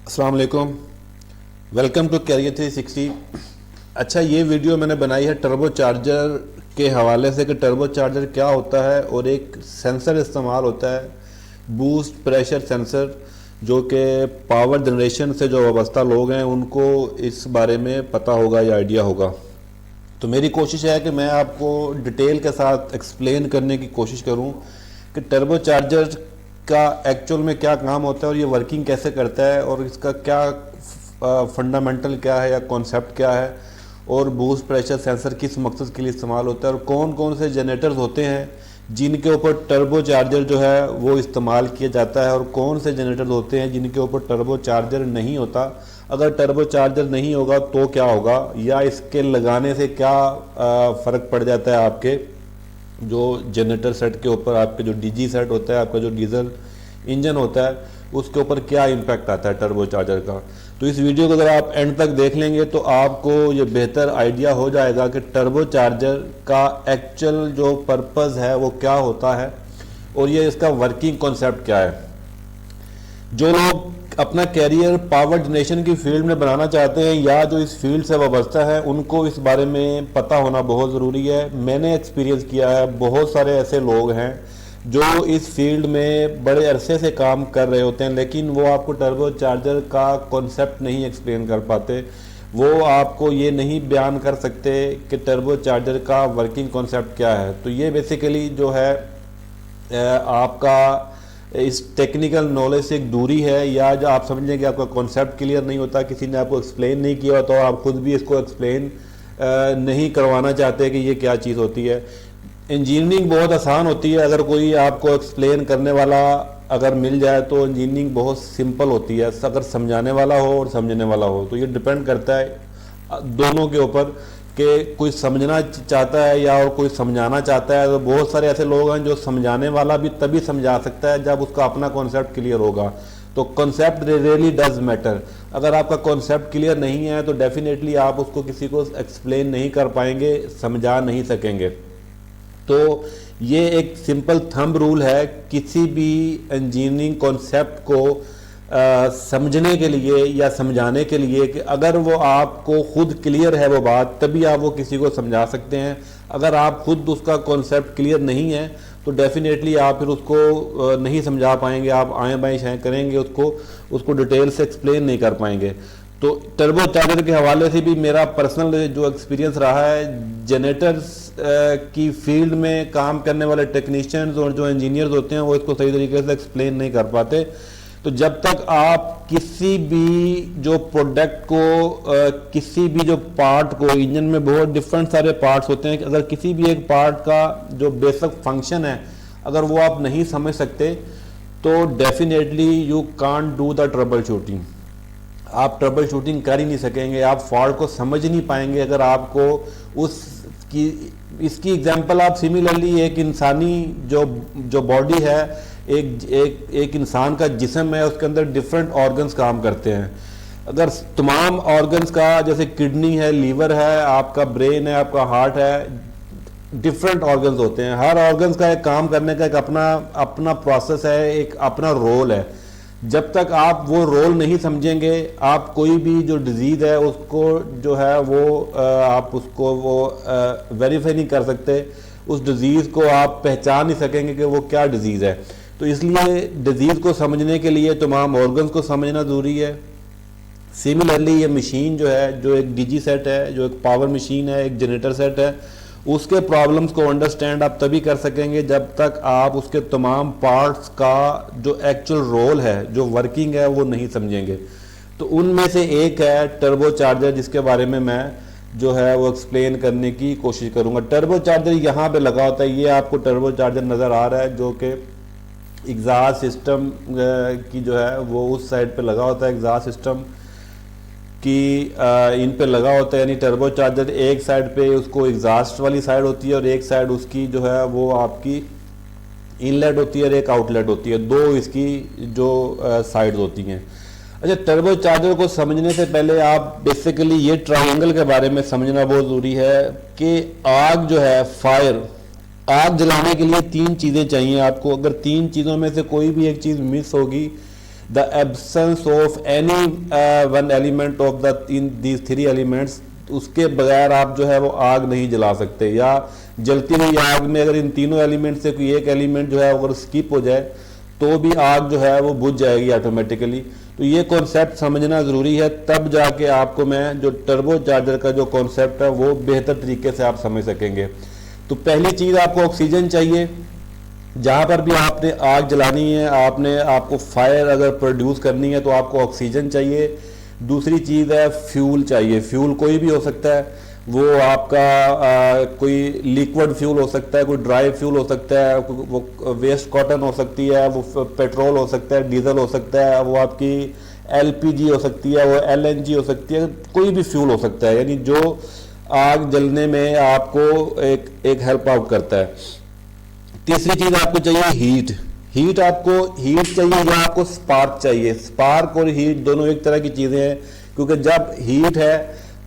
अस्सलाम वालेकुम। Welcome to career 360। अच्छा, ये वीडियो मैंने बनाई है टर्बो चार्जर के हवाले से कि टर्बो चार्जर क्या होता है और एक सेंसर इस्तेमाल होता है बूस्ट प्रेशर सेंसर, जो कि पावर जनरेशन से जो वाबस्ता लोग हैं उनको इस बारे में पता होगा या आइडिया होगा। तो मेरी कोशिश है कि मैं आपको डिटेल के साथ एक्सप्लेन करने की कोशिश करूं कि टर्बो चार्जर का एक्चुअल में क्या काम होता है और ये वर्किंग कैसे करता है और इसका क्या फंडामेंटल क्या है या कॉन्सेप्ट क्या है, और बूस्ट प्रेशर सेंसर किस मकसद के लिए इस्तेमाल होता है और कौन कौन से जनरेटर्स होते हैं जिनके ऊपर टर्बो चार्जर जो है वो इस्तेमाल किया जाता है और कौन से जनरेटर्स होते हैं जिनके ऊपर टर्बो चार्जर नहीं होता। अगर टर्बो चार्जर नहीं होगा तो क्या होगा, या इसके लगाने से क्या फ़र्क पड़ जाता है आपके जो जनरेटर सेट के ऊपर, आपके जो डीजी सेट होता है, आपका जो डीजल इंजन होता है उसके ऊपर क्या इम्पैक्ट आता है टर्बो चार्जर का। तो इस वीडियो को अगर आप एंड तक देख लेंगे तो आपको ये बेहतर आइडिया हो जाएगा कि टर्बो चार्जर का एक्चुअल जो पर्पस है वो क्या होता है और ये इसका वर्किंग कॉन्सेप्ट क्या है। जो लोग अपना कैरियर पावर जनरेशन की फील्ड में बनाना चाहते हैं या जो इस फील्ड से वाबस्ता है उनको इस बारे में पता होना बहुत ज़रूरी है। मैंने एक्सपीरियंस किया है, बहुत सारे ऐसे लोग हैं जो इस फील्ड में बड़े अरसे से काम कर रहे होते हैं लेकिन वो आपको टर्बो चार्जर का कॉन्सेप्ट नहीं एक्सप्लेन कर पाते। वो आपको ये नहीं बयान कर सकते कि टर्बो चार्जर का वर्किंग कॉन्सेप्ट क्या है। तो ये बेसिकली जो है आपका इस टेक्निकल नॉलेज से एक दूरी है, या जो आप समझें कि आपका कॉन्सेप्ट क्लियर नहीं होता, किसी ने आपको एक्सप्लेन नहीं किया तो आप खुद भी इसको एक्सप्लेन नहीं करवाना चाहते कि ये क्या चीज़ होती है। इंजीनियरिंग बहुत आसान होती है, अगर कोई आपको एक्सप्लेन करने वाला अगर मिल जाए तो इंजीनियरिंग बहुत सिंपल होती है, अगर समझाने वाला हो और समझने वाला हो। तो ये डिपेंड करता है दोनों के ऊपर कि कोई समझना चाहता है या और कोई समझाना चाहता है। तो बहुत सारे ऐसे लोग हैं जो समझाने वाला भी तभी समझा सकता है जब उसका अपना कॉन्सेप्ट क्लियर होगा। तो कॉन्सेप्ट रियली डज मैटर। अगर आपका कॉन्सेप्ट क्लियर नहीं है तो डेफिनेटली आप उसको किसी को एक्सप्लेन नहीं कर पाएंगे, समझा नहीं सकेंगे। तो ये एक सिंपल थंब रूल है किसी भी इंजीनियरिंग कॉन्सेप्ट को समझने के लिए या समझाने के लिए कि अगर वो आपको खुद क्लियर है वो बात, तभी आप वो किसी को समझा सकते हैं। अगर आप खुद उसका कॉन्सेप्ट क्लियर नहीं है तो डेफिनेटली आप फिर उसको नहीं समझा पाएंगे, आप आएँ बाएँ शाएँ करेंगे, उसको डिटेल से एक्सप्लेन नहीं कर पाएंगे। तो टर्बो चार्जर के हवाले से भी मेरा पर्सनल जो एक्सपीरियंस रहा है, जनरेटर्स की फील्ड में काम करने वाले टेक्नीशियंस और जो इंजीनियर्स होते हैं वो इसको सही तरीके से एक्सप्लेन नहीं कर पाते। तो जब तक आप किसी भी जो प्रोडक्ट को किसी भी जो पार्ट को, इंजन में बहुत डिफरेंट सारे पार्ट्स होते हैं, अगर किसी भी एक पार्ट का जो बेसिक फंक्शन है अगर वो आप नहीं समझ सकते तो definitely you can't do the trouble shooting. आप ट्रबल शूटिंग कर ही नहीं सकेंगे, आप फॉल्ट को समझ नहीं पाएंगे। अगर आपको इसकी एग्जांपल आप सिमिलरली एक इंसानी जो बॉडी है, एक इंसान का जिस्म है, उसके अंदर डिफरेंट ऑर्गन्स काम करते हैं। अगर तमाम ऑर्गन्स का, जैसे किडनी है, लीवर है, आपका ब्रेन है, आपका हार्ट है, डिफरेंट ऑर्गन्स होते हैं। हर ऑर्गन्स का एक काम करने का एक अपना प्रोसेस है, एक अपना रोल है। जब तक आप वो रोल नहीं समझेंगे आप कोई भी जो डिजीज़ है उसको जो है वो आप उसको वो वेरीफाई नहीं कर सकते। उस डिज़ीज़ को आप पहचान नहीं सकेंगे कि वो क्या डिज़ीज़ है। तो इसलिए डिज़ीज़ को समझने के लिए तमाम ऑर्गन्स को समझना ज़रूरी है। सिमिलरली ये मशीन जो है, जो एक डीजी सेट है, जो एक पावर मशीन है, एक जनरेटर सेट है, उसके प्रॉब्लम्स को अंडरस्टैंड आप तभी कर सकेंगे जब तक आप उसके तमाम पार्ट्स का जो एक्चुअल रोल है, जो वर्किंग है, वो नहीं समझेंगे। तो उनमें से एक है टर्बो चार्जर, जिसके बारे में मैं जो है वो एक्सप्लेन करने की कोशिश करूंगा। टर्बो चार्जर यहाँ पे लगा होता है, ये आपको टर्बो चार्जर नज़र आ रहा है जो कि एग्जॉस्ट सिस्टम की जो है वो उस साइड पे लगा होता है। एग्जॉस्ट सिस्टम कि इन पे लगा होता है, यानी टर्बो चार्जर एक साइड पे उसको एग्जॉस्ट वाली साइड होती है और एक साइड उसकी जो है वो आपकी इनलेट होती है और एक आउटलेट होती है। दो इसकी जो साइड्स होती हैं। अच्छा, टर्बो चार्जर को समझने से पहले आप बेसिकली ये ट्रायंगल के बारे में समझना बहुत ज़रूरी है कि आग जो है, फायर, आग जलाने के लिए तीन चीज़ें चाहिए आपको। अगर तीन चीज़ों में से कोई भी एक चीज़ मिस होगी the absence of any one element of the in these three elements, उसके बगैर आप जो है वो आग नहीं जला सकते। या जलती हुई आग में अगर इन तीनों एलिमेंट से कोई एक एलिमेंट जो है अगर स्किप हो जाए तो भी आग जो है वो बुझ जाएगी ऑटोमेटिकली। तो ये कॉन्सेप्ट समझना ज़रूरी है, तब जाके आपको मैं जो टर्बो चार्जर का जो कॉन्सेप्ट है वो बेहतर तरीके से आप समझ सकेंगे। तो पहली चीज़ आपको ऑक्सीजन चाहिए। जहाँ पर भी आपने आग जलानी है, आपको फायर अगर प्रोड्यूस करनी है तो आपको ऑक्सीजन चाहिए। दूसरी चीज़ है फ्यूल चाहिए। फ्यूल कोई भी हो सकता है, वो आपका कोई लिक्विड फ्यूल हो सकता है, कोई ड्राई फ्यूल हो सकता है, वो वेस्ट कॉटन हो सकती है, वो पेट्रोल हो सकता है, डीजल हो सकता है, वो आपकी एलपीजी हो सकती है, वो एलएनजी हो सकती है, कोई भी फ्यूल हो सकता है, यानी जो आग जलने में आपको एक हेल्प आउट करता है। तीसरी चीज़ आपको चाहिए हीट चाहिए या आपको स्पार्क चाहिए। स्पार्क और हीट दोनों एक तरह की चीज़ें हैं, क्योंकि जब हीट है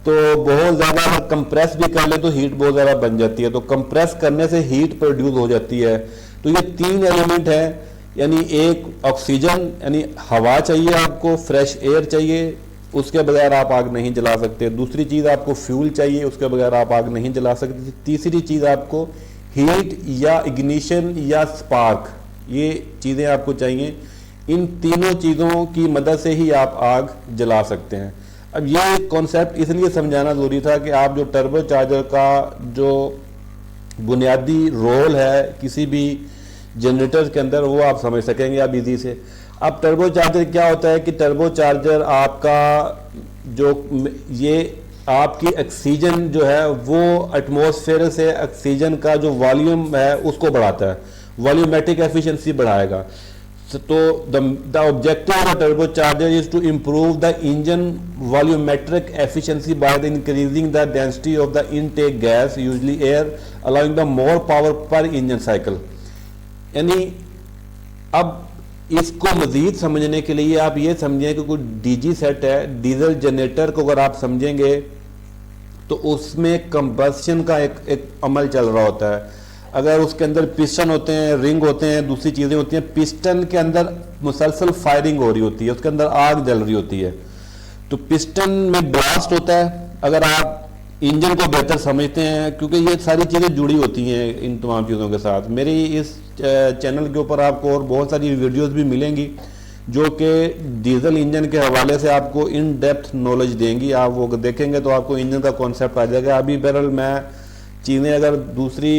तो बहुत ज़्यादा अगर कंप्रेस भी कर ले तो हीट बहुत ज़्यादा बन जाती है, तो कंप्रेस करने से हीट प्रोड्यूस हो जाती है। तो ये तीन एलिमेंट हैं, यानी एक ऑक्सीजन यानी हवा चाहिए, आपको फ्रेश एयर चाहिए, उसके बगैर आप आग नहीं जला सकते। दूसरी चीज़ आपको फ्यूल चाहिए, उसके बगैर आप आग नहीं जला सकते। तीसरी चीज़ आपको हीट या इग्निशन या स्पार्क, ये चीज़ें आपको चाहिए। इन तीनों चीज़ों की मदद से ही आप आग जला सकते हैं। अब ये कॉन्सेप्ट इसलिए समझाना ज़रूरी था कि आप जो टर्बो चार्जर का जो बुनियादी रोल है किसी भी जनरेटर के अंदर वो आप समझ सकेंगे आप इजी से। अब टर्बो चार्जर क्या होता है कि टर्बो चार्जर आपका जो ये आपकी ऑक्सीजन जो है वो एटमॉस्फेयर से ऑक्सीजन का जो वॉल्यूम है उसको बढ़ाता है, वॉल्यूमेट्रिक एफिशिएंसी बढ़ाएगा। तो the objective of the turbocharger is to improve the engine volumetric efficiency by the increasing the density of the intake gas, usually air, allowing the more power per engine cycle। यानी अब इसको मजीद समझने के लिए आप ये समझें कि कोई डीजी सेट है, डीजल जनरेटर को अगर आप समझेंगे तो उसमें कंबस्शन का एक अमल चल रहा होता है। अगर उसके अंदर पिस्टन होते हैं, रिंग होते हैं, दूसरी चीज़ें होती हैं, पिस्टन के अंदर मुसलसल फायरिंग हो रही होती है, उसके अंदर आग जल रही होती है, तो पिस्टन में ब्लास्ट होता है। अगर आप इंजन को बेहतर समझते हैं, क्योंकि ये सारी चीज़ें जुड़ी होती हैं इन तमाम चीज़ों के साथ। मेरी इस चैनल के ऊपर आपको और बहुत सारी वीडियोज़ भी मिलेंगी जो कि डीजल इंजन के हवाले से आपको इन डेप्थ नॉलेज देंगी। आप वो देखेंगे तो आपको इंजन का कॉन्सेप्ट आ जाएगा। अभी बहरहाल मैं चीज़ें अगर दूसरी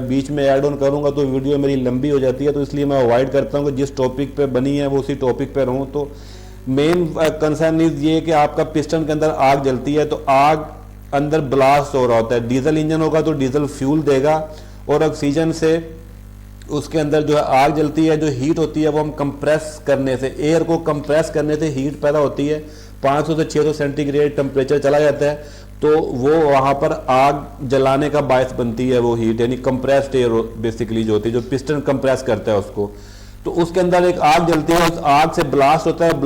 बीच में ऐड ऑन करूंगा तो वीडियो मेरी लंबी हो जाती है, तो इसलिए मैं अवॉइड करता हूं कि जिस टॉपिक पे बनी है वो उसी टॉपिक पे रहूं। तो मेन कंसर्न इज ये कि आपका पिस्टन के अंदर आग जलती है तो आग अंदर ब्लास्ट हो रहा होता है। डीजल इंजन होगा तो डीजल फ्यूल देगा और ऑक्सीजन से उसके अंदर जो है आग जलती है। जो हीट होती है वो हम कंप्रेस करने से, एयर को कंप्रेस करने से हीट पैदा होती है। 500 से 600 सेंटीग्रेड टेम्परेचर चला जाता है तो वो वहाँ पर आग जलाने का बायस बनती है वो हीट, यानी कंप्रेस्ड एयर बेसिकली जो होती है, जो पिस्टन कंप्रेस करता है उसको। तो उसके अंदर एक आग जलती है, उस आग से ब्लास्ट होता है।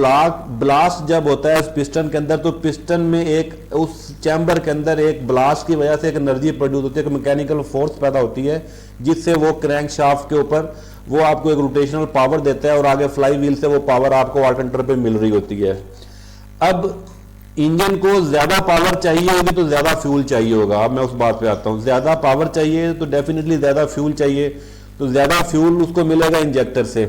ब्लास्ट जब होता है उस पिस्टन के अंदर तो पिस्टन में एक उस चैम्बर के अंदर एक ब्लास्ट की वजह से एक एनर्जी प्रोड्यूस होती है, एक मैकेनिकल फोर्स पैदा होती है जिससे वो क्रैंक शाफ्ट के ऊपर वो आपको एक रोटेशनल पावर देता है और आगे फ्लाई व्हील से वो पावर आपको अल्टरनेटर पे मिल रही होती है। अब इंजन को ज्यादा पावर चाहिए होगी तो ज्यादा फ्यूल चाहिए होगा। अब मैं उस बात पे आता हूँ, ज्यादा पावर चाहिए तो डेफिनेटली ज्यादा फ्यूल चाहिए। तो ज्यादा फ्यूल उसको मिलेगा इंजेक्टर से।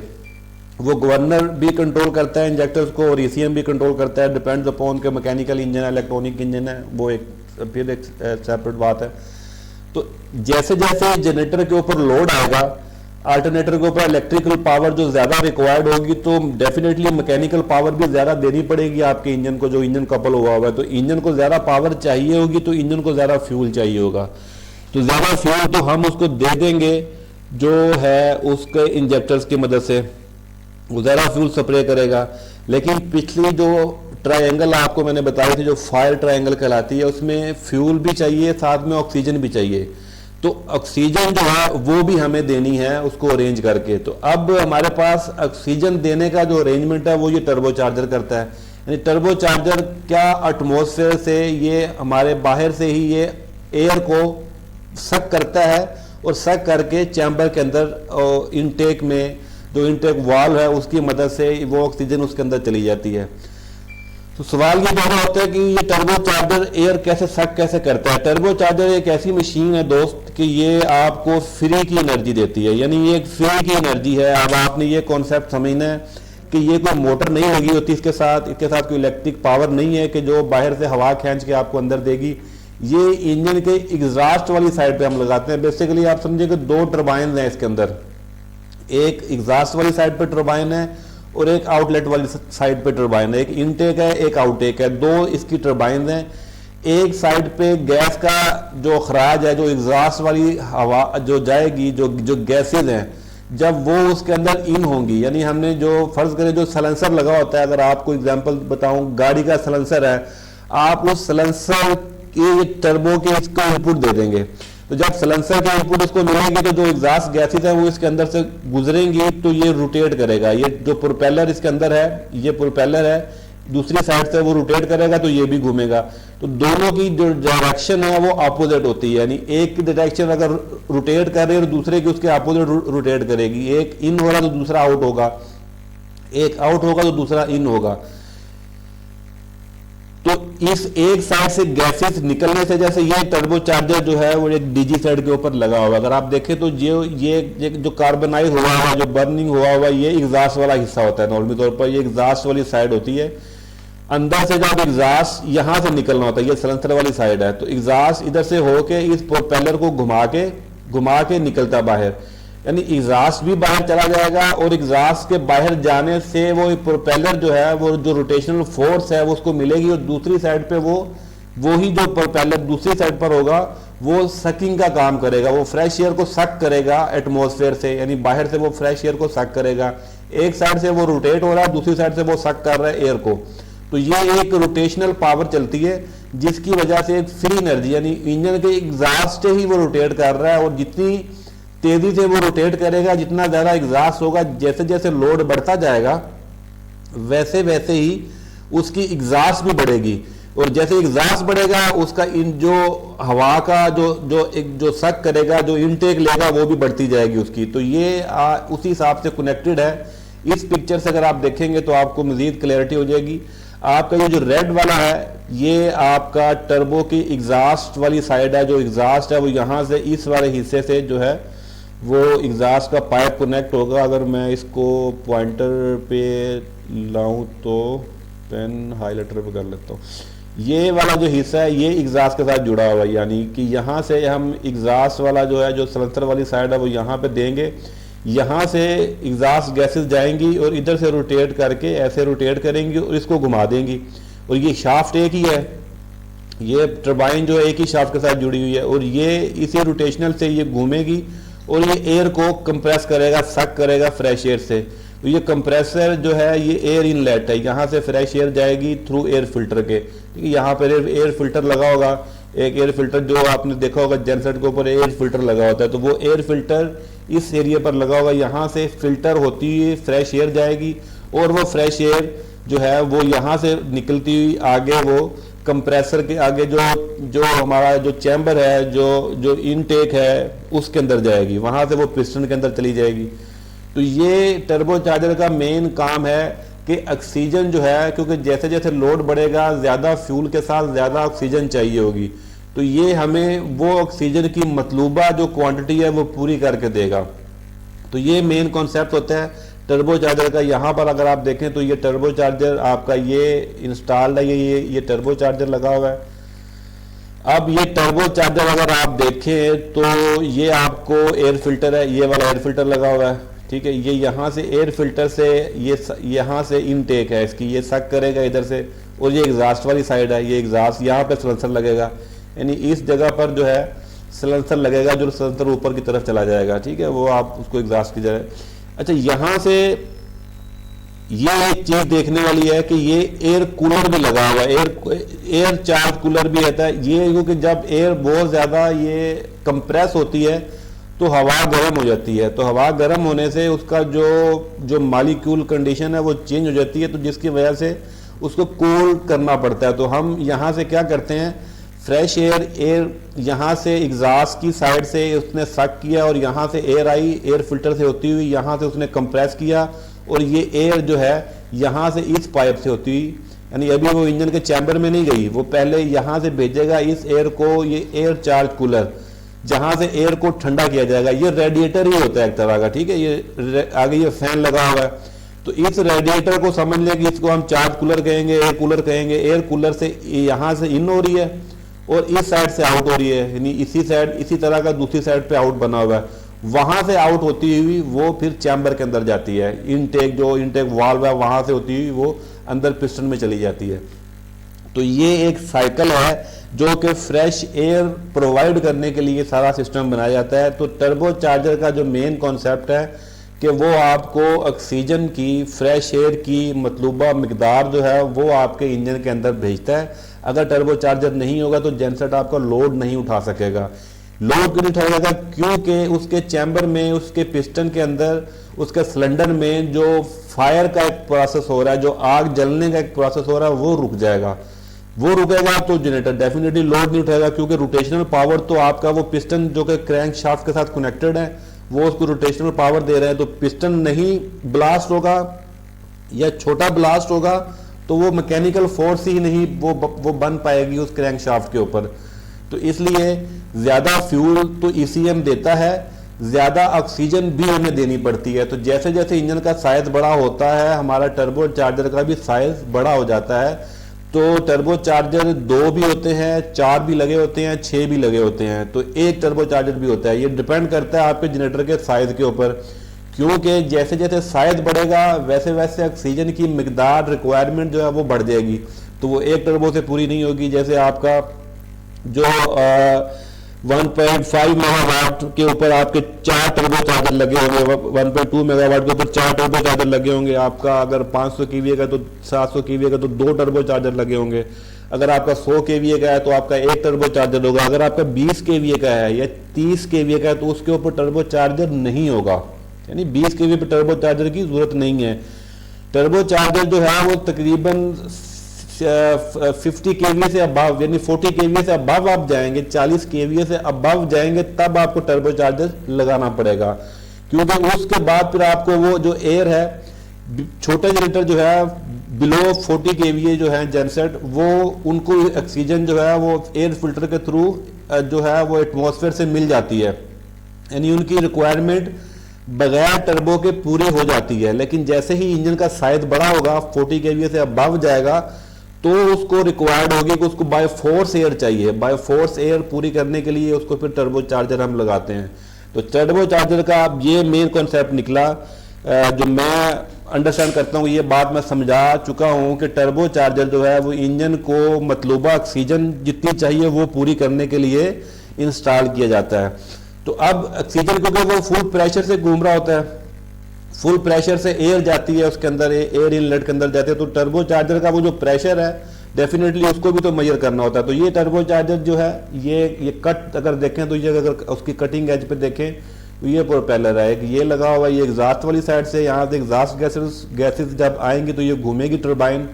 वो गवर्नर भी कंट्रोल करता है इंजेक्टर्स को और ईसीएम भी कंट्रोल करता है, डिपेंड्स अपॉन के मैकेनिकल इंजन है, इलेक्ट्रॉनिक इंजन है, वो एक फिर एक सेपरेट बात है। तो जैसे जैसे जनरेटर के ऊपर लोड आएगा, अल्टरनेटर के ऊपर इलेक्ट्रिकल पावर जो ज्यादा रिक्वायर्ड होगी तो डेफिनेटली मैकेनिकल पावर भी ज्यादा देनी पड़ेगी आपके इंजन को, जो इंजन कपल हुआ हुआ है। तो इंजन को ज्यादा पावर चाहिए होगी तो इंजन को ज्यादा फ्यूल चाहिए होगा। तो ज्यादा फ्यूल तो हम उसको दे देंगे जो है उसके इंजेक्टर्स की मदद से, वो ज्यादा फ्यूल स्प्रे करेगा। लेकिन पिछली जो ट्रायंगल आपको मैंने बताई थी जो फायर ट्रायंगल कहलाती है, उसमें फ्यूल भी चाहिए, साथ में ऑक्सीजन भी चाहिए। तो ऑक्सीजन जो है वो भी हमें देनी है उसको अरेंज करके। तो अब हमारे पास ऑक्सीजन देने का जो अरेंजमेंट है वो ये टर्बो चार्जर करता है। यानी टर्बो चार्जर क्या एटमॉस्फेयर से ये हमारे बाहर से ही ये एयर को सक करता है और सक करके चैम्बर के अंदर इनटेक में जो इनटेक वाल्व है उसकी मदद से वो ऑक्सीजन उसके अंदर चली जाती है। तो सवाल ये पैदा होता है कि ये टर्बो चार्जर एयर कैसे सक कैसे करता है। टर्बो चार्जर एक ऐसी मशीन है दोस्त कि ये आपको फ्री की एनर्जी देती है, यानी ये एक फ्री की एनर्जी है। अब आपने ये कॉन्सेप्ट समझना है कि ये कोई मोटर नहीं लगी होती इसके साथ कोई इलेक्ट्रिक पावर नहीं है कि जो बाहर से हवा खींच के आपको अंदर देगी। ये इंजन के एग्जॉस्ट वाली साइड पे हम लगाते हैं। बेसिकली आप समझिए कि दो टर्बाइन हैं इसके अंदर, एक एग्जॉस्ट वाली साइड पे टर्बाइन है और एक आउटलेट वाली साइड पे टर्बाइन है। एक इनटेक है एक आउटटेक है, दो इसकी टर्बाइन हैं। एक साइड पे गैस का जो खराज है, जो एग्जॉस्ट वाली हवा जो जाएगी, जो गैसेज हैं, जब वो उसके अंदर इन होंगी, यानी हमने जो फर्ज करें जो सलेंसर लगा होता है, अगर आपको एग्जांपल बताऊं, गाड़ी का सलेंसर है, आप उस सलेंसर के टर्बो के इसको इनपुट दे देंगे, तो जब सलेंसर के इनपुट उसको मिलेंगे तो जो एग्जॉस्ट गैसेज है वो इसके अंदर से गुजरेंगी तो ये रोटेट करेगा। ये जो प्रोपेलर इसके अंदर है, ये प्रोपेलर है, दूसरी साइड से वो रोटेट करेगा तो ये भी घूमेगा। तो दोनों की जो डायरेक्शन है वो अपोजिट होती है, यानी एक की डायरेक्शन अगर रोटेट कर रही है और दूसरे की उसके अपोजिट रोटेट करेगी। एक इन होगा तो दूसरा आउट होगा, एक आउट होगा तो दूसरा इन होगा। तो इस एक साइड से गैसेस निकलने से, जैसे ये टर्बो चार्जर जो है वो एक डीजी साइड के ऊपर लगा हुआ है, अगर आप देखें तो ये जो कार्बनाइज हुआ है, जो बर्निंग हुआ हुआ, ये एग्जॉस्ट वाला हिस्सा होता है। नॉर्मली तौर पर ये एग्जॉस्ट वाली साइड होती है। अंदर से जब एग्जॉस्ट यहां से निकलना होता है, ये सलेंसर वाली साइड है, तो एग्जॉस्ट इधर से होके इस प्रोपेलर को घुमा के निकलता बाहर, यानी एग्जॉस्ट भी बाहर चला जाएगा और एग्जॉस्ट के बाहर जाने से वो प्रोपेलर जो है वो जो रोटेशनल फोर्स है वो उसको मिलेगी और दूसरी साइड पे वो ही जो प्रोपेलर दूसरी साइड पर होगा वो सकिंग का काम करेगा, वो फ्रेश एयर को सक करेगा एटमॉस्फेयर से, यानी बाहर से वो फ्रेश एयर को सक करेगा। एक साइड से वो रोटेट हो रहा है, दूसरी साइड से वो सक कर रहा है एयर को। तो ये एक रोटेशनल पावर चलती है जिसकी वजह से एक फ्री एनर्जी, यानी इंजन के एग्जॉस्ट से ही वो रोटेट कर रहा है और जितनी तेजी से वो रोटेट करेगा, जितना ज्यादा एग्जॉस्ट होगा, जैसे जैसे लोड बढ़ता जाएगा वैसे वैसे ही उसकी एग्जॉस्ट भी बढ़ेगी और जैसे एग्जॉस्ट बढ़ेगा उसका इन जो हवा का जो सक करेगा, जो इनटेक लेगा वो भी बढ़ती जाएगी उसकी। तो ये उसी हिसाब से कनेक्टेड है। इस पिक्चर से अगर आप देखेंगे तो आपको मजीद क्लैरिटी हो जाएगी। आपका ये जो रेड वाला है ये आपका टर्बो की एग्जॉस्ट वाली साइड है, जो एग्जॉस्ट है वो यहां से इस वाले हिस्से से जो है वो एग्जॉस्ट का पाइप कनेक्ट होगा। अगर मैं इसको पॉइंटर पे लाऊं तो पेन हाईलाइटर पे कर लेता हूँ। ये वाला जो हिस्सा है ये एग्जॉस्ट के साथ जुड़ा हुआ है, यानी कि यहाँ से हम एग्जॉस्ट वाला जो है जो सलेंसर वाली साइड है वो यहाँ पे देंगे, यहाँ से एग्जॉस्ट गैसेस जाएंगी और इधर से रोटेट करके ऐसे रोटेट करेंगी और इसको घुमा देंगी। और ये शाफ्ट एक ही है, ये टर्बाइन जो है एक ही शाफ्ट के साथ जुड़ी हुई है और ये इसी रोटेशनल से ये घूमेगी और ये एयर को कंप्रेस करेगा, सक करेगा फ्रेश एयर से। तो ये कंप्रेसर जो है ये एयर इनलेट है, यहाँ से फ्रेश एयर जाएगी थ्रू एयर फिल्टर के। यहाँ पर एयर फिल्टर लगा होगा, एक एयर फिल्टर जो आपने देखा होगा जेनसेट के ऊपर एयर फिल्टर लगा होता है, तो वो एयर फिल्टर इस एरिया पर लगा होगा। यहाँ से फिल्टर होती हुई फ्रेश एयर जाएगी और वो फ्रेश एयर जो है वो यहाँ से निकलती हुई आगे वो कंप्रेसर के आगे जो हमारा जो चैम्बर है, जो इनटेक है उसके अंदर जाएगी, वहां से वो पिस्टन के अंदर चली जाएगी। तो ये टर्बो चार्जर का मेन काम है कि ऑक्सीजन जो है, क्योंकि जैसे जैसे लोड बढ़ेगा ज्यादा फ्यूल के साथ ज्यादा ऑक्सीजन चाहिए होगी, तो ये हमें वो ऑक्सीजन की मतलूबा जो क्वांटिटी है वो पूरी करके देगा। तो ये मेन कॉन्सेप्ट होता है टर्बो चार्जर का। यहाँ पर अगर आप देखें तो ये टर्बो चार्जर आपका ये इंस्टॉल्ड है, ये टर्बो चार्जर लगा हुआ है। अब ये टर्बो चार्जर अगर आप देखें तो ये आपको एयर फिल्टर है, ये वाला एयर फिल्टर लगा हुआ है, ठीक है। ये यहाँ से एयर फिल्टर से ये यहाँ से इनटेक है इसकी, ये सक करेगा इधर से, और ये एग्जॉस्ट वाली साइड है, ये एग्जॉस्ट यहाँ पे सलेंसर लगेगा, यानी इस जगह पर जो है सलेंसर लगेगा, जो सलेंसर ऊपर की तरफ चला जाएगा, ठीक है, वो आप उसको एग्जॉस्ट की जाए। अच्छा, यहाँ से ये एक चीज देखने वाली है कि ये एयर कूलर भी लगा हुआ है, एयर चार्ज कूलर भी रहता है ये, क्योंकि जब एयर बहुत ज्यादा ये कंप्रेस होती है तो हवा गर्म हो जाती है, तो हवा गर्म होने से उसका जो मॉलिक्यूल कंडीशन है वो चेंज हो जाती है, तो जिसकी वजह से उसको कूल करना पड़ता है। तो हम यहाँ से क्या करते हैं, फ्रेश एयर यहाँ से एग्जॉस्ट की साइड से उसने सक किया और यहाँ से एयर आई, एयर फिल्टर से होती हुई यहाँ से उसने कंप्रेस किया और ये एयर जो है यहाँ से इस पाइप से होती हुई, यानी अभी वो इंजन के चैम्बर में नहीं गई, वो पहले यहाँ से भेजेगा इस एयर को, ये एयर चार्ज कूलर जहाँ से एयर को ठंडा किया जाएगा। ये रेडिएटर ही होता है एक तरह का, ठीक है। ये आगे ये फैन लगा हुआ है, तो इस रेडिएटर को समझ लें कि इसको हम चार्ज कूलर कहेंगे, एयर कूलर कहेंगे। एयर कूलर से यहाँ से इन हो रही है और इस साइड से आउट हो रही है, यानी इसी साइड इसी तरह का दूसरी साइड पे आउट बना हुआ है। वहां से आउट होती हुई वो फिर चैम्बर के अंदर जाती है, इनटेक जो इनटेक वाल्व है वहां से होती हुई वो अंदर पिस्टन में चली जाती है। तो ये एक साइकिल है जो कि फ्रेश एयर प्रोवाइड करने के लिए सारा सिस्टम बनाया जाता है। तो टर्बो चार्जर का जो मेन कॉन्सेप्ट है कि वो आपको ऑक्सीजन की, फ्रेश एयर की मतलूबा मिकदार जो है वो आपके इंजन के अंदर भेजता है। अगर टर्बो चार्जर नहीं होगा तो जेनसेट आपका लोड नहीं उठा सकेगा। लोड क्यों नहीं उठाएगा? क्योंकि उसके चैम्बर में, उसके पिस्टन के अंदर, उसके सिलेंडर में जो फायर का एक प्रोसेस हो रहा है, जो आग जलने का एक प्रोसेस हो रहा है, वो रुक जाएगा। वो रुकेगा तो जनरेटर डेफिनेटली लोड नहीं उठाएगा, क्योंकि रोटेशनल पावर तो आपका वो पिस्टन जो कि क्रैंक शाफ्ट के साथ कनेक्टेड है वो उसको रोटेशनल पावर दे रहे हैं। तो पिस्टन नहीं ब्लास्ट होगा या छोटा ब्लास्ट होगा तो वो मैकेनिकल फोर्स ही नहीं वो बन पाएगी उस क्रैंक शाफ्ट के ऊपर। तो इसलिए ज्यादा फ्यूल तो ईसीएम देता है, ज्यादा ऑक्सीजन भी हमें देनी पड़ती है। तो जैसे जैसे इंजन का साइज बड़ा होता है हमारा टर्बो चार्जर का भी साइज बड़ा हो जाता है। तो टर्बो चार्जर 2 भी होते हैं, 4 भी लगे होते हैं, 6 भी लगे होते हैं, तो एक टर्बो चार्जर भी होता है। ये डिपेंड करता है आपके जनरेटर के साइज के ऊपर, क्योंकि जैसे जैसे साइज बढ़ेगा वैसे वैसे ऑक्सीजन की मिकदार रिक्वायरमेंट जो है वो बढ़ जाएगी। तो वो एक टर्बो से पूरी नहीं होगी। जैसे आपका जो 1.5 मेगावाट के ऊपर आपके 4 टर्बो चार्जर लगे होंगे, 1.2 मेगावाट के ऊपर 4 टर्बो चार्जर लगे होंगे। आपका अगर 500 केवीए का तो 700 केवीए का तो 2 टर्बो चार्जर लगे होंगे। अगर आपका 100 केवीए का है तो आपका एक टर्बो चार्जर होगा। अगर आपका 20 केवीए का है या 30 केवीए का है तो उसके ऊपर टर्बो चार्जर नहीं होगा, यानी 20 केवीए पर टर्बो चार्जर की जरूरत नहीं है। टर्बो चार्जर जो है वो तकरीबन 50 केवीए से अबव, यानी 40 केवीए से अबव आप जाएंगे, 40 केवीए से अबव जाएंगे तब आपको टर्बो चार्जर लगाना पड़ेगा। क्योंकि उसके बाद फिर आपको वो जो एयर है, छोटे जनरेटर जो है बिलो 40 केवीए जो है जेनसेट, वो उनको ऑक्सीजन जो है वो एयर फिल्टर के थ्रू जो है वो एटमॉस्फेयर से मिल जाती है, यानी उनकी रिक्वायरमेंट बगैर टर्बो के पूरी हो जाती है। लेकिन जैसे ही इंजन का साइज बड़ा होगा, 40 केवीए से अबव जाएगा, तो उसको रिक्वायर्ड होगी कि उसको बाय फोर्स एयर चाहिए। बाय फोर्स एयर पूरी करने के लिए उसको फिर टर्बो चार्जर हम लगाते हैं। तो टर्बो चार्जर का ये मेन कॉन्सेप्ट निकला, जो मैं अंडरस्टैंड करता हूँ, ये बात मैं समझा चुका हूँ कि टर्बो चार्जर जो है वो इंजन को मतलूबा ऑक्सीजन जितनी चाहिए वो पूरी करने के लिए इंस्टॉल किया जाता है। तो अब ऑक्सीजन क्योंकि वो फुल प्रेशर से घूम रहा होता है, फुल प्रेशर से एयर जाती है उसके अंदर, एयर इनलेट के अंदर जाती है, तो टर्बो चार्जर का वो जो प्रेशर है डेफिनेटली उसको भी तो मेजर करना होता है। तो ये टर्बो चार्जर जो है ये कट अगर देखें तो ये अगर उसकी कटिंग एज पे देखें तो ये प्रोपेलर है, एक ये लगा हुआ है, ये एग्जॉस्ट वाली साइड से, यहाँ से एग्जॉस्ट गैसेस जब आएंगी तो ये घूमेगी टर्बाइन,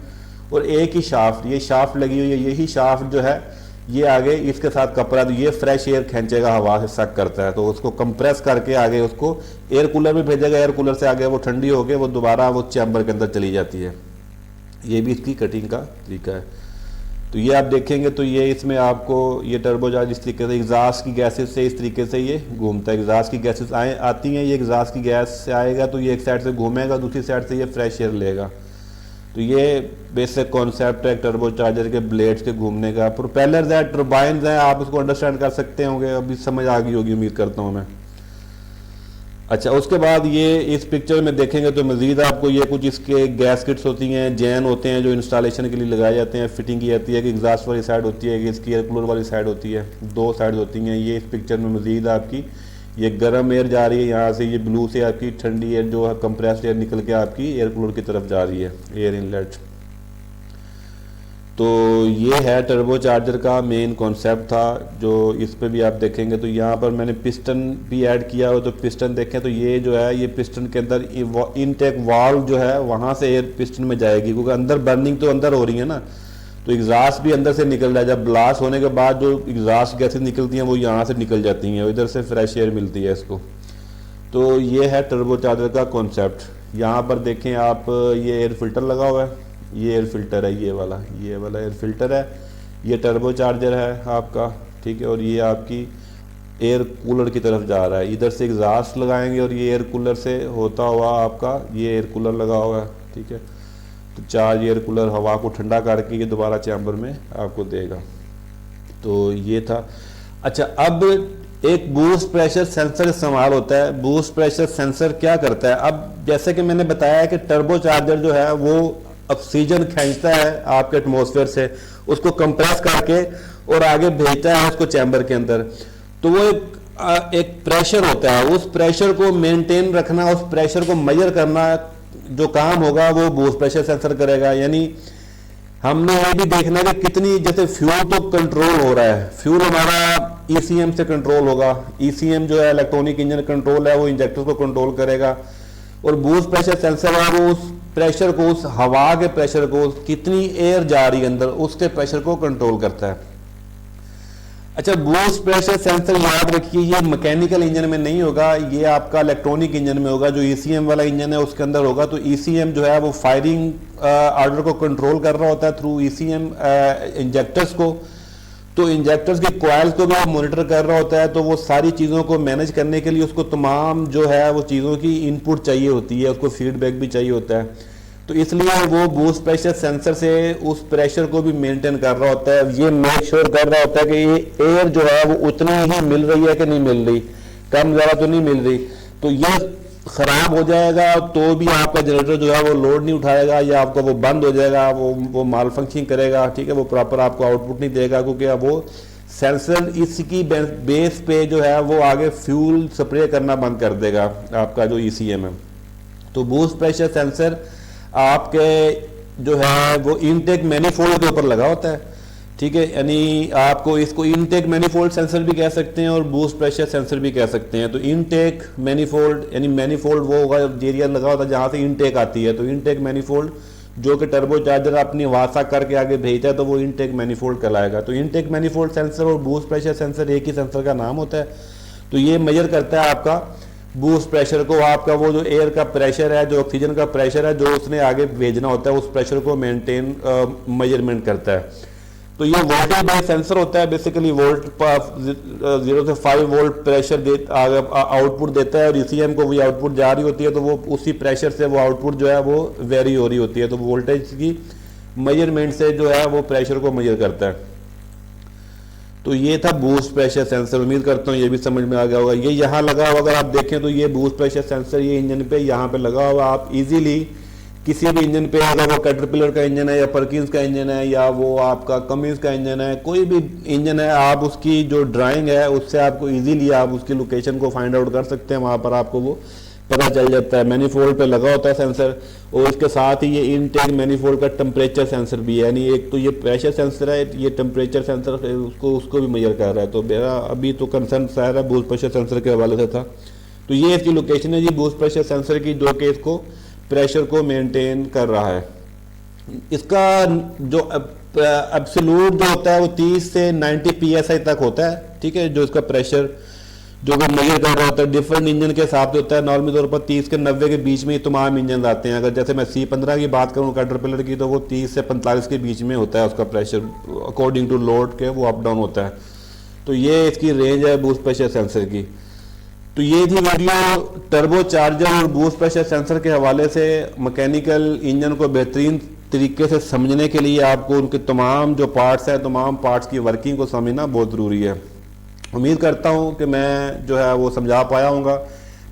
और एक ही शाफ्ट, ये शाफ्ट लगी हुई है, यही शाफ्ट जो है ये आगे इसके साथ कपड़ा, तो ये फ्रेश एयर खींचेगा, हवा से सक करता है, तो उसको कंप्रेस करके आगे उसको एयर कूलर में भेजेगा। एयर कूलर से आगे वो ठंडी होकर वो दोबारा वो चैम्बर के अंदर चली जाती है। ये भी इसकी कटिंग का तरीका है। तो ये आप देखेंगे तो ये इसमें आपको ये टर्बो चार्ज इस तरीके से एग्जॉस्ट की गैसेस से इस तरीके से ये घूमता है। एग्जॉस्ट की गैसेस आती हैं, ये एग्जॉस्ट की गैस से आएगा तो ये एक साइड से घूमेगा, दूसरी साइड से ये फ्रेश एयर लेगा। तो ये बेसिक कॉन्सेप्ट है टर्बो चार्जर के ब्लेड्स के घूमने का। प्रोपेलर्स है, टर्बाइंस हैं, आप उसको अंडरस्टैंड कर सकते होंगे, अभी समझ आ गई होगी उम्मीद करता हूँ मैं। अच्छा, उसके बाद ये इस पिक्चर में देखेंगे तो मजीद आपको ये कुछ इसके गैस किट्स होती हैं, जैन होते हैं जो इंस्टॉलेशन के लिए लगाए जाते हैं, फिटिंग की जाती है कि एग्जॉस्ट वाली साइड होती है कि इसकी एयर कूलर वाली साइड होती है, 2 साइड होती हैं। ये इस पिक्चर में मजीद आपकी ये गर्म एयर जा रही है यहाँ से, ये ब्लू से आपकी ठंडी एयर जो है कंप्रेस्ड एयर निकल के आपकी एयर कूलर की तरफ जा रही है, एयर इनलेट। तो ये है टर्बो चार्जर का मेन कॉन्सेप्ट था, जो इस पे भी आप देखेंगे तो यहाँ पर मैंने पिस्टन भी ऐड किया हो, तो पिस्टन देखें तो ये जो है ये पिस्टन के अंदर इनटेक वाल्व जो है वहाँ से एयर पिस्टन में जाएगी, क्योंकि अंदर बर्निंग तो अंदर हो रही है ना, तो एग्जॉस्ट भी अंदर से निकल रहा है। जब ब्लास्ट होने के बाद जो एग्जॉस्ट गैसेस निकलती हैं वो यहाँ से निकल जाती हैं, इधर से फ्रेश एयर मिलती है इसको। तो ये है टर्बो चार्जर का कॉन्सेप्ट। यहाँ पर देखें आप, ये एयर फिल्टर लगा हुआ है, ये एयर फिल्टर है, ये वाला एयर फिल्टर है, ये टर्बो चार्जर है आपका, ठीक है। और ये आपकी एयर कूलर की तरफ जा रहा है, इधर से एग्जॉस्ट लगाएंगे और ये एयर कूलर से होता हुआ आपका ये एयर कूलर लगा हुआ है, ठीक है। तो चार्ज एयर कूलर हवा को ठंडा करके ये दोबारा चैम्बर में आपको देगा। तो ये था। अच्छा, अब एक बूस्ट प्रेशर सेंसर इस्तेमाल होता है। बूस्ट प्रेशर सेंसर क्या करता है? अब जैसे कि मैंने बताया कि टर्बो चार्जर जो है वो ऑक्सीजन खींचता है आपके एटमॉस्फेयर से, उसको कंप्रेस करके और आगे भेजता है उसको चैम्बर के अंदर। तो वो एक प्रेशर होता है, उस प्रेशर को मेंटेन रखना, उस प्रेशर को मेजर करना जो काम होगा वो बूस्ट प्रेशर सेंसर करेगा। यानी हमने ये भी देखना कि कितनी, जैसे फ्यूल तो कंट्रोल हो रहा है, फ्यूल हमारा ईसीएम से कंट्रोल होगा। ईसीएम जो है इलेक्ट्रॉनिक इंजन कंट्रोल है, वो इंजेक्टर को कंट्रोल करेगा। और बूस्ट प्रेशर सेंसर है वो उस प्रेशर को, उस हवा के प्रेशर को, कितनी एयर जा रही है अंदर, उसके प्रेशर को कंट्रोल करता है। अच्छा, बूस्ट प्रेशर सेंसर याद रखिए ये मैकेनिकल इंजन में नहीं होगा, ये आपका इलेक्ट्रॉनिक इंजन में होगा। जो ईसीएम वाला इंजन है उसके अंदर होगा। तो ईसीएम जो है वो फायरिंग ऑर्डर को कंट्रोल कर रहा होता है थ्रू ईसीएम इंजेक्टर्स को। तो इंजेक्टर्स के कॉइल्स को भी वो मॉनिटर कर रहा होता है। तो वो सारी चीज़ों को मैनेज करने के लिए उसको तमाम जो है वो चीज़ों की इनपुट चाहिए होती है, उसको फीडबैक भी चाहिए होता है। तो इसलिए वो बूस्ट प्रेशर सेंसर से उस प्रेशर को भी मेंटेन कर रहा होता है। ये मेक श्योर कर रहा होता है कि ये एयर जो है वो उतनी ही मिल रही है कि नहीं मिल रही, कम ज़्यादा तो नहीं मिल रही। तो ये ख़राब हो जाएगा तो भी आपका जनरेटर जो है वो लोड नहीं उठाएगा, या आपका वो बंद हो जाएगा, वो माल फंक्शनिंग करेगा, ठीक है। वो प्रॉपर आपको आउटपुट नहीं देगा, क्योंकि अब वो सेंसर इसकी बेस पे जो है वो आगे फ्यूल स्प्रे करना बंद कर देगा आपका जो ईसीएम है। तो बूस्ट प्रेशर सेंसर आपके जो है वो इनटेक मैनिफोल्ड के ऊपर लगा होता है, ठीक है। यानी आपको इसको इनटेक मैनिफोल्ड सेंसर भी कह सकते हैं और बूस्ट प्रेशर सेंसर भी कह सकते हैं। तो इनटेक मैनिफोल्ड, यानी मैनिफोल्ड वो होगा एरिया लगा होता है जहाँ से इनटेक आती है। तो इनटेक मैनिफोल्ड जो कि टर्बो चार्जर अपनी वासा करके आगे भेजता है, तो वो इनटेक मैनिफोल्ड कहलाएगा। तो इनटेक मैनिफोल्ड सेंसर और बूस्ट प्रेशर सेंसर एक ही सेंसर का नाम होता है। तो ये मेजर करता है आपका बूस्ट प्रेशर को, आपका वो जो एयर का प्रेशर है, जो ऑक्सीजन का प्रेशर है, जो उसने आगे भेजना होता है, उस प्रेशर को मेंटेन मेजरमेंट करता है। तो ये वोल्टेज बेस्ड सेंसर होता है। बेसिकली वोल्ट 0 से 5 वोल्ट प्रेशर आउटपुट देता है, और ईसीएम को भी आउटपुट जा रही होती है, तो वो उसी प्रेशर से वो आउटपुट जो है वो वेरी हो रही होती है। तो वोल्टेज की मेजरमेंट से जो है वो प्रेशर को मेजर करता है। तो ये था बूस्ट प्रेशर सेंसर। उम्मीद करता हूँ ये भी समझ में आ गया होगा। ये यहाँ लगा हुआ, अगर आप देखें तो ये बूस्ट प्रेशर सेंसर ये इंजन पे यहाँ पे लगा हुआ। आप इजीली किसी भी इंजन पे, अगर वो कैटरपिलर का इंजन है या परकिंस का इंजन है या वो आपका कमिंस का इंजन है, कोई भी इंजन है, आप उसकी जो ड्राइंग है उससे आपको इजीली आप उसकी लोकेशन को फाइंड आउट कर सकते हैं। वहाँ पर आपको वो पता चल जाता है। मैनिफोल्ड पे लगा होता है सेंसर, और इसके साथ ही ये इनटेक मैनिफोल्ड का टेम्परेचर सेंसर भी है। यानी एक तो ये प्रेशर सेंसर है, ये टेम्परेचर सेंसर उसको भी मेजर कर रहा है। तो मेरा अभी तो कंसर्न शायद है बूस्ट प्रेशर सेंसर के हवाले से था। तो ये इसकी लोकेशन है जी बूस्ट प्रेशर सेंसर की, जो कि इसको प्रेशर को मेंटेन कर रहा है। इसका जो एब्सोल्यूट जो होता है वो 30 से 90 PSI तक होता है, ठीक है। जो इसका प्रेशर जो कि मेजर कर रहा होता है डिफरेंट इंजन के हिसाब से होता है। नॉर्मली तौर पर 30 के 90 के बीच में तमाम इंजन आते हैं। अगर जैसे मैं C15 की बात करूँ कैटरपिलर की, तो वो 30 से 45 के बीच में होता है उसका प्रेशर, अकॉर्डिंग टू लोड के वो अप डाउन होता है। तो ये इसकी रेंज है बूस्ट प्रेशर सेंसर की। तो ये थी वीडियो टर्बो चार्जर और बूस्ट प्रेशर सेंसर के हवाले से। मैकेनिकल इंजन को बेहतरीन तरीके से समझने के लिए आपको उनके तमाम जो पार्ट्स हैं, तमाम पार्ट्स की वर्किंग को समझना बहुत ज़रूरी है। उम्मीद करता हूँ कि मैं जो है वो समझा पाया हूँगा।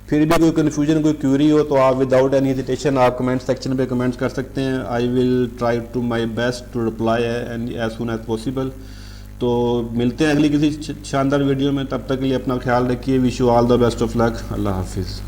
फिर भी कोई कन्फ्यूजन, कोई क्यूरी हो तो आप विदाउट एनी हेजिटेशन आप कमेंट सेक्शन पे कमेंट्स कर सकते हैं। I will try to my best to reply as soon as possible. तो मिलते हैं अगली किसी शानदार वीडियो में। तब तक के लिए अपना ख्याल रखिए। Wish you all the best of luck. अल्लाह हाफिज़।